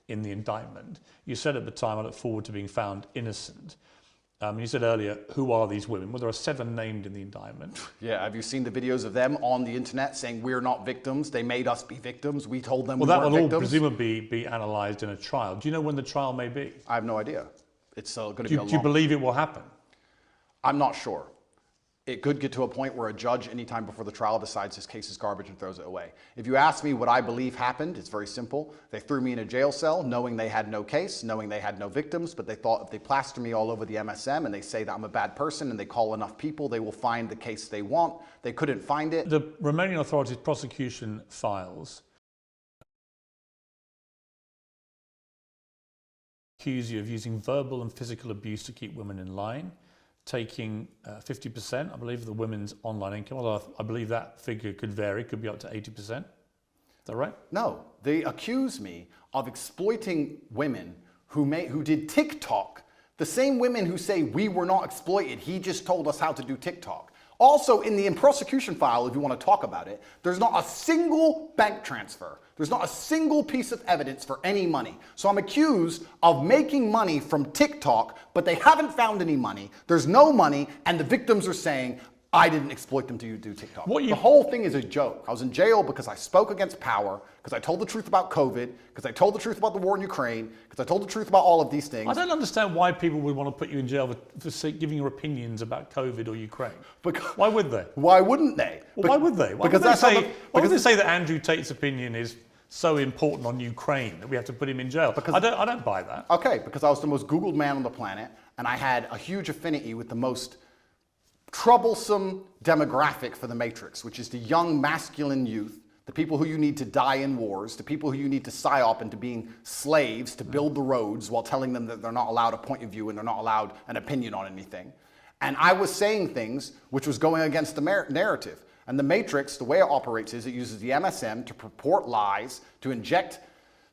in the indictment. You said at the time, I look forward to being found innocent. You said earlier, who are these women? Well, there are 7 named in the indictment. Yeah, have you seen the videos of them on the internet saying we're not victims? They made us be victims. We told them we weren't victims. Well, that will all presumably be analysed in a trial. Do you know when the trial may be? I have no idea. It's going to be a long... Do you believe it will happen? I'm not sure. It could get to a point where a judge, anytime before the trial, decides this case is garbage and throws it away. If you ask me what I believe happened, it's very simple. They threw me in a jail cell knowing they had no case, knowing they had no victims, but they thought if they plaster me all over the MSM and they say that I'm a bad person and they call enough people, they will find the case they want. They couldn't find it. The Romanian authorities' prosecution files accuse you of using verbal and physical abuse to keep women in line, taking 50%, I believe, of the women's online income, although I believe that figure could vary, could be up to 80%. Is that right? No, they accuse me of exploiting women who did TikTok, the same women who say we were not exploited, he just told us how to do TikTok. Also, in the prosecution file, if you want to talk about it, there's not a single bank transfer. There's not a single piece of evidence for any money. So I'm accused of making money from TikTok, but they haven't found any money. There's no money, and the victims are saying, I didn't exploit them to do TikTok. The whole thing is a joke. I was in jail because I spoke against power, because I told the truth about COVID, because I told the truth about the war in Ukraine, because I told the truth about all of these things. I don't understand why people would want to put you in jail for giving your opinions about COVID or Ukraine. Why would they? Why wouldn't they? Well, why would they? Why would they say that Andrew Tate's opinion is so important on Ukraine that we have to put him in jail? Because I don't buy that. Okay, because I was the most Googled man on the planet, and I had a huge affinity with the most troublesome demographic for the Matrix, which is the young masculine youth, the people who you need to die in wars, the people who you need to psyop into being slaves to build the roads while telling them that they're not allowed a point of view and they're not allowed an opinion on anything. And I was saying things which was going against the narrative. And the Matrix, the way it operates is it uses the MSM to purport lies, to inject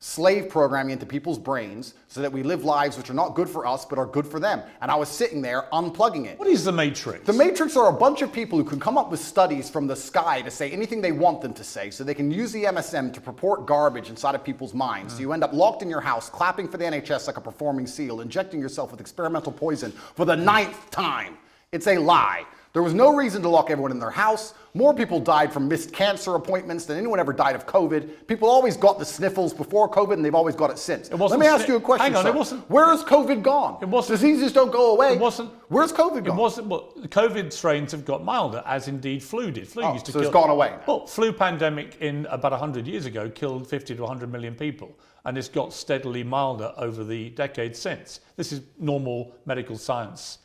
slave programming into people's brains so that we live lives which are not good for us but are good for them. And I was sitting there unplugging it. What is the Matrix? The Matrix are a bunch of people who can come up with studies from the sky to say anything they want them to say, so they can use the MSM to purport garbage inside of people's minds. So you end up locked in your house, clapping for the NHS like a performing seal, injecting yourself with experimental poison for the 9th time. It's a lie. There was no reason to lock everyone in their house. More people died from missed cancer appointments than anyone ever died of COVID. People always got the sniffles before COVID, and they've always got it since. Let me ask you a question, Hang on, sir. it wasn't... Where has COVID gone? It wasn't... Diseases don't go away. It wasn't... Where's COVID gone? It wasn't... Well, the COVID strains have got milder, as indeed flu did. Flu used to kill... it's gone away now. Well, flu pandemic in about 100 years ago killed 50 to 100 million people, and it's got steadily milder over the decades since. This is normal medical science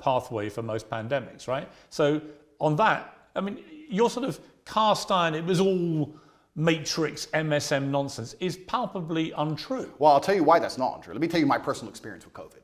pathway for most pandemics, right? So on that, I mean, your sort of cast iron, it was all Matrix, MSM nonsense, is palpably untrue. Well, I'll tell you why that's not untrue. Let me tell you my personal experience with COVID.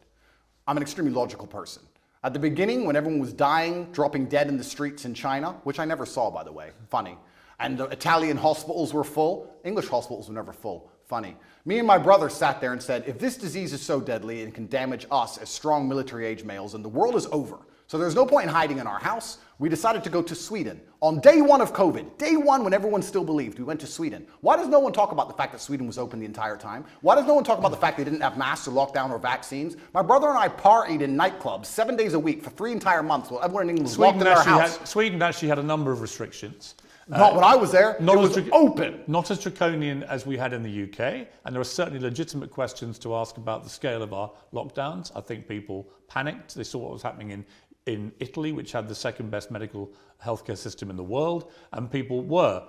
I'm an extremely logical person. At the beginning, when everyone was dying, dropping dead in the streets in China, which I never saw, by the way, funny, and the Italian hospitals were full, English hospitals were never full, funny. Me and my brother sat there and said, if this disease is so deadly and can damage us as strong military-age males, then the world is over. So there's no point in hiding in our house. We decided to go to Sweden. On day 1 of COVID, day 1 when everyone still believed, we went to Sweden. Why does no one talk about the fact that Sweden was open the entire time? Why does no one talk about the fact they didn't have masks or lockdown or vaccines? My brother and I partied in nightclubs 7 days a week for 3 entire months while everyone in England was locked in their house. Sweden actually had a number of restrictions. Not when I was there. It was open. Not as draconian as we had in the UK, and there are certainly legitimate questions to ask about the scale of our lockdowns. I think people panicked. They saw what was happening in Italy, which had the second best medical healthcare system in the world, and people were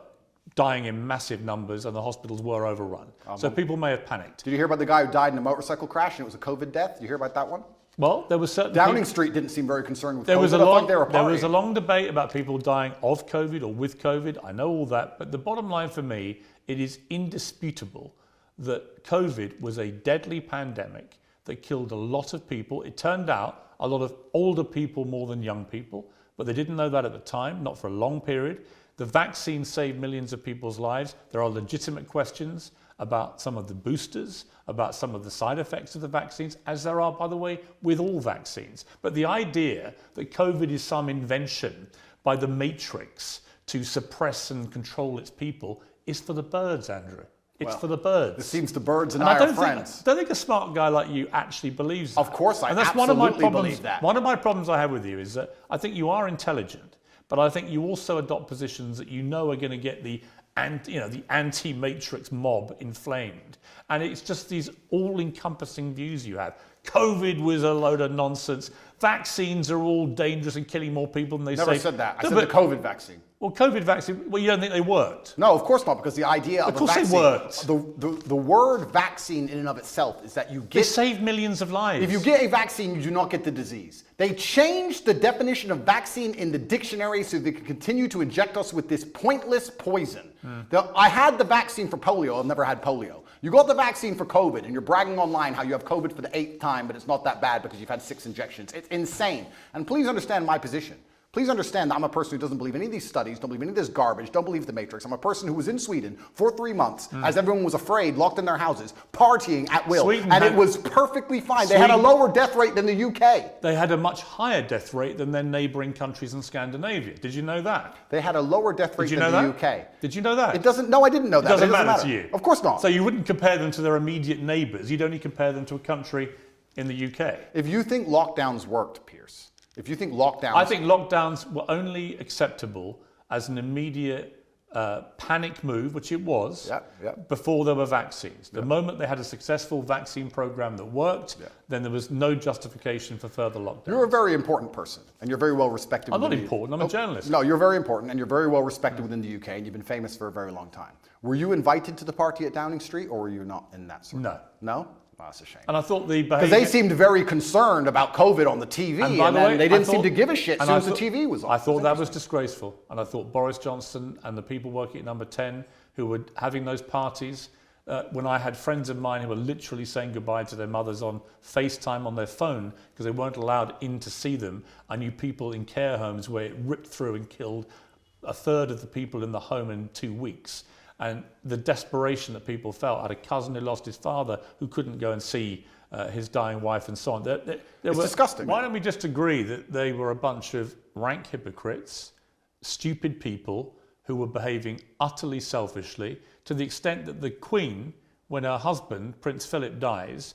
dying in massive numbers and the hospitals were overrun. So people may have panicked. Did you hear about the guy who died in a motorcycle crash and it was a COVID death? Did you hear about that one? Well, there was certainly... Downing Street didn't seem very concerned with COVID. There was a long debate about people dying of COVID or with COVID. I know all that, but the bottom line for me, it is indisputable that COVID was a deadly pandemic that killed a lot of people. It turned out a lot of older people more than young people, but they didn't know that at the time, not for a long period. The vaccine saved millions of people's lives. There are legitimate questions about some of the boosters, about some of the side effects of the vaccines, as there are, by the way, with all vaccines. But the idea that COVID is some invention by the Matrix to suppress and control its people is for the birds, Andrew. It's for the birds. It seems the birds and I I don't are friends. I don't think a smart guy like you actually believes that. Of course, I and that's absolutely one of my problems, believe that. One of my problems I have with you is that I think you are intelligent, but I think you also adopt positions that you know are going to get the anti-matrix mob inflamed. And it's just these all-encompassing views you have. COVID was a load of nonsense. Vaccines are all dangerous and killing more people than they say. Never said that. I said the COVID vaccine. Well, COVID vaccine, well, you don't think they worked? No, of course not, because the idea of a vaccine... Of course they worked. The word vaccine in and of itself is that you get... They save millions of lives. If you get a vaccine, you do not get the disease. They changed the definition of vaccine in the dictionary so they could continue to inject us with this pointless poison. I had the vaccine for polio. I've never had polio. You got the vaccine for COVID, and you're bragging online how you have COVID for the 8th time, but it's not that bad because you've had 6 injections. It's insane. And please understand my position. Please understand that I'm a person who doesn't believe any of these studies, don't believe any of this garbage, don't believe the Matrix. I'm a person who was in Sweden for 3 months as everyone was afraid, locked in their houses, partying at will. It was perfectly fine. They had a lower death rate than the UK. They had a much higher death rate than their neighbouring countries in Scandinavia. Did you know that? They had a lower death rate than the UK. Did you know that? It doesn't, no, I didn't know that. It doesn't matter to you. Of course not. So you wouldn't compare them to their immediate neighbours. You'd only compare them to a country in the UK. If you think lockdowns worked, Piers, if you think lockdowns... I think lockdowns were only acceptable as an immediate panic move, which it was, before there were vaccines. The moment they had a successful vaccine program that worked, then there was no justification for further lockdowns. You're a very important person, and you're very well respected. I'm not important, I'm a journalist. No, you're very important, and you're very well respected within the UK, and you've been famous for a very long time. Were you invited to the party at Downing Street, or were you not in that sort? No. No? Oh, that's a shame. And I thought the behaviour... Because they seemed very concerned about COVID on the TV, and they didn't seem to give a shit as soon as the TV was on. I thought that was disgraceful. And I thought Boris Johnson and the people working at Number 10 who were having those parties, when I had friends of mine who were literally saying goodbye to their mothers on FaceTime on their phone because they weren't allowed in to see them. I knew people in care homes where it ripped through and killed a third of the people in the home in 2 weeks. And the desperation that people felt. I had a cousin who lost his father who couldn't go and see his dying wife and so on. It's disgusting. Why don't we just agree that they were a bunch of rank hypocrites, stupid people who were behaving utterly selfishly to the extent that the Queen, when her husband, Prince Philip, dies,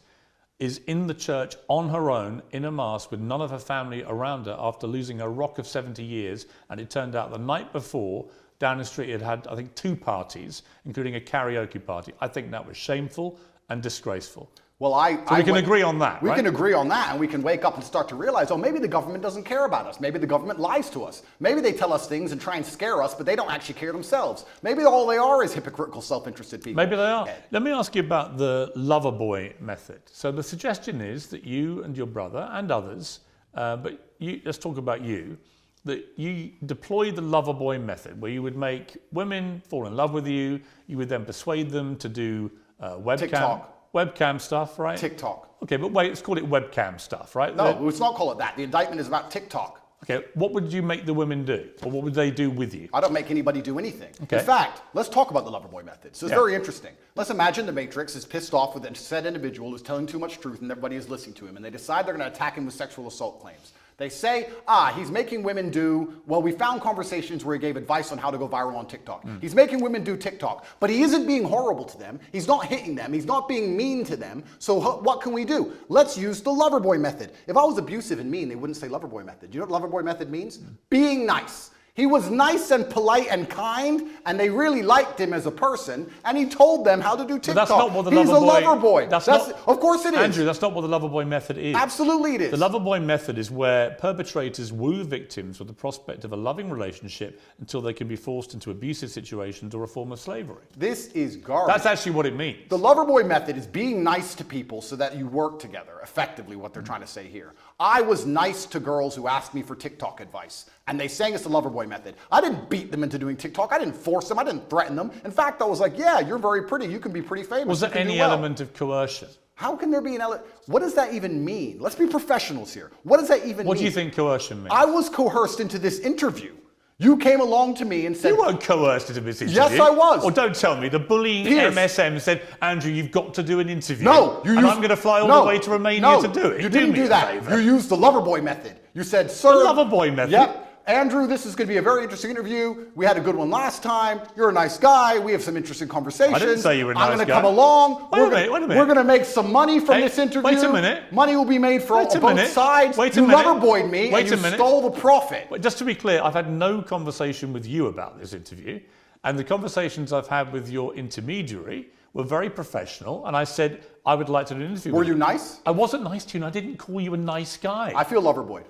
is in the church on her own in a mass with none of her family around her after losing a rock of 70 years. And it turned out the night before, Downing Street had, I think, 2 parties, including a karaoke party. I think that was shameful and disgraceful. Well, we can agree on that, We right? can agree on that, and we can wake up and start to realize, oh, maybe the government doesn't care about us. Maybe the government lies to us. Maybe they tell us things and try and scare us, but they don't actually care themselves. Maybe all they are is hypocritical, self-interested people. Maybe they are. Let me ask you about the lover boy method. So the suggestion is that you and your brother and others, let's talk about you, that you deploy the lover boy method, where you would make women fall in love with you. You would then persuade them to do webcam stuff, right? TikTok. Okay, but wait, let's call it webcam stuff, right? No, let's not call it that. The indictment is about TikTok. Okay, what would you make the women do? Or what would they do with you? I don't make anybody do anything. Okay. In fact, let's talk about the lover boy method. So it's very interesting. Let's imagine the Matrix is pissed off with a said individual who's telling too much truth and everybody is listening to him, and they decide they're going to attack him with sexual assault claims. They say, he's making women do, well, we found conversations where he gave advice on how to go viral on TikTok. He's making women do TikTok, but he isn't being horrible to them. He's not hitting them. He's not being mean to them. So what can we do? Let's use the lover boy method. If I was abusive and mean, they wouldn't say lover boy method. You know what lover boy method means? Being nice. He was nice and polite and kind, and they really liked him as a person, and he told them how to do TikTok. But that's not what the He's a lover boy. Of course it is. Andrew, that's not what the lover boy method is. Absolutely it is. The lover boy method is where perpetrators woo victims with the prospect of a loving relationship until they can be forced into abusive situations or a form of slavery. This is garbage. That's actually what it means. The lover boy method is being nice to people so that you work together, effectively what they're trying to say here. I was nice to girls who asked me for TikTok advice, and they sang us the lover boy method. I didn't beat them into doing TikTok. I didn't force them. I didn't threaten them. In fact, I was like, yeah, you're very pretty. You can be pretty famous. Was there any element of coercion? How can there be an element? What does that even mean? Let's be professionals here. What does that even mean? What do you think coercion means? I was coerced into this interview. You came along to me and said... You weren't coerced into this interview. Yes, I was. Or don't tell me. The bullying MSM said, Andrew, you've got to do an interview. No. I'm going to fly all the way to Romania to do it. You didn't do that. You used the lover boy method. You said, sir... The lover boy method? Yep. Andrew, this is going to be a very interesting interview. We had a good one last time. You're a nice guy. We have some interesting conversations. I didn't say you were a nice guy. I'm going to come along. Wait a minute. We're going to make some money from this interview. Wait a minute. Money will be made from both sides. Wait a minute. You loverboyed me and you stole the profit. But just to be clear, I've had no conversation with you about this interview. And the conversations I've had with your intermediary were very professional. And I said, I would like to do an interview with you. Were you nice? I wasn't nice to you, and I didn't call you a nice guy. I feel loverboyed.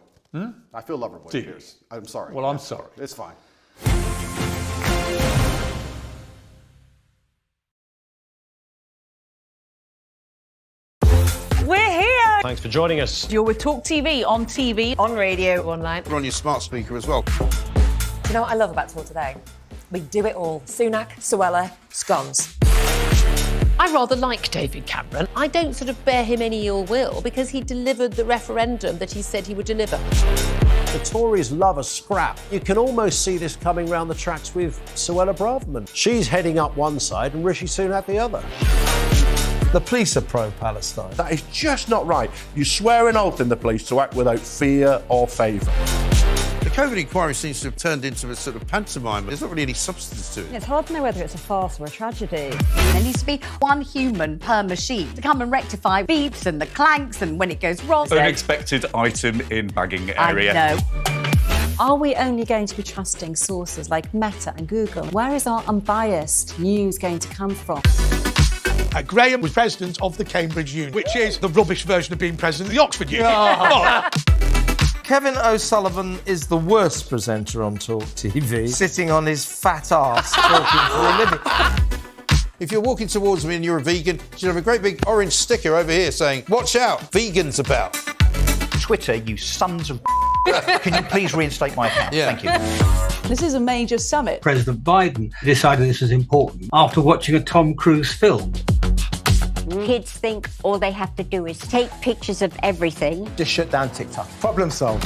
I feel loverboyed, Piers. I'm sorry. Well, I'm sorry. It's fine. We're here. Thanks for joining us. You're with Talk TV, on radio, online. We're on your smart speaker as well. Do you know what I love about Talk Today? We do it all. Sunak, Suella, scones. I rather like David Cameron. I don't sort of bear him any ill will because he delivered the referendum that he said he would deliver. The Tories love a scrap. You can almost see this coming round the tracks with Suella Braverman. She's heading up one side and Rishi Sunak the other. The police are pro-Palestine. That is just not right. You swear an oath in the police to act without fear or favour. The COVID inquiry seems to have turned into a sort of pantomime. There's not really any substance to it. It's hard to know whether it's a farce or a tragedy. There needs to be one human per machine to come and rectify beeps and the clanks and when it goes wrong. Unexpected item in bagging area. I know. Are we only going to be trusting sources like Meta and Google? Where is our unbiased news going to come from? Graham was president of the Cambridge Union, which is the rubbish version of being president of the Oxford Union. Kevin O'Sullivan is the worst presenter on Talk TV, sitting on his fat arse talking for a living. If you're walking towards me and you're a vegan, you should have a great big orange sticker over here saying, "Watch out, vegans about." Twitter, you sons of Can you please reinstate my account? Yeah. Thank you. This is a major summit. President Biden decided this was important after watching a Tom Cruise film. Kids think all they have to do is take pictures of everything. Just shut down TikTok. Problem solved.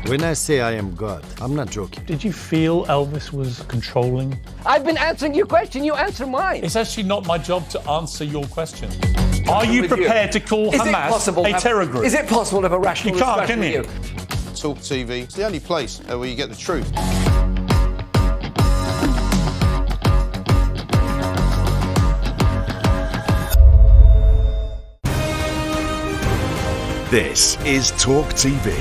When I say I am God, I'm not joking. Did you feel Elvis was controlling? I've been answering your question, you answer mine. It's actually not my job to answer your question. Are you prepared to call Hamas a terror group? Is it possible to have a rational You can't, discussion can with you? Talk TV. It's the only place where you get the truth. This is Talk TV.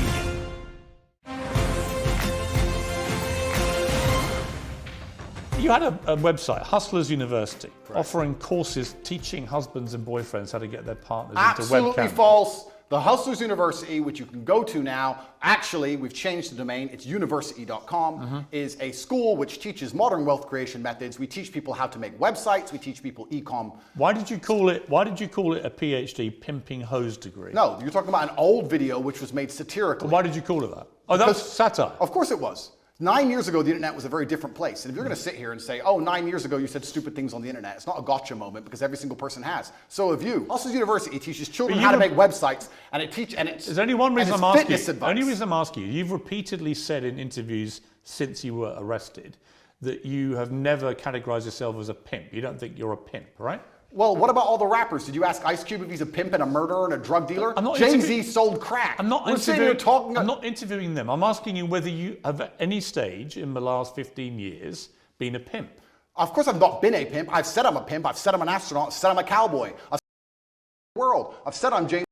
You had a website, Hustlers University, offering courses teaching husbands and boyfriends how to get their partners into webcam. Absolutely false. The Hustlers University, which you can go to now, actually, we've changed the domain, it's university.com, is a school which teaches modern wealth creation methods. We teach people how to make websites, we teach people e-com. Why did you call it a PhD pimping hose degree? No, you're talking about an old video which was made satirically. Why did you call it that? Oh, that was satire. Of course it was. 9 years ago, the internet was a very different place. And if you're going to sit here and say, oh, 9 years ago, you said stupid things on the internet, it's not a gotcha moment because every single person has. So have you. Hustlers University teaches children how to make websites, and There's only one reason I'm asking you. Advice. Only reason I'm asking you. You've repeatedly said in interviews since you were arrested that you have never categorized yourself as a pimp. You don't think you're a pimp, right? Well, what about all the rappers? Did you ask Ice Cube if he's a pimp and a murderer and a drug dealer? I'm not Jay-Z sold crack. I'm not interviewing them. I'm asking you whether you have at any stage in the last 15 years been a pimp. Of course I've not been a pimp. I've said I'm a pimp. I've said I'm an astronaut. I've said I'm a cowboy. I've said I'm the world. I've said I'm James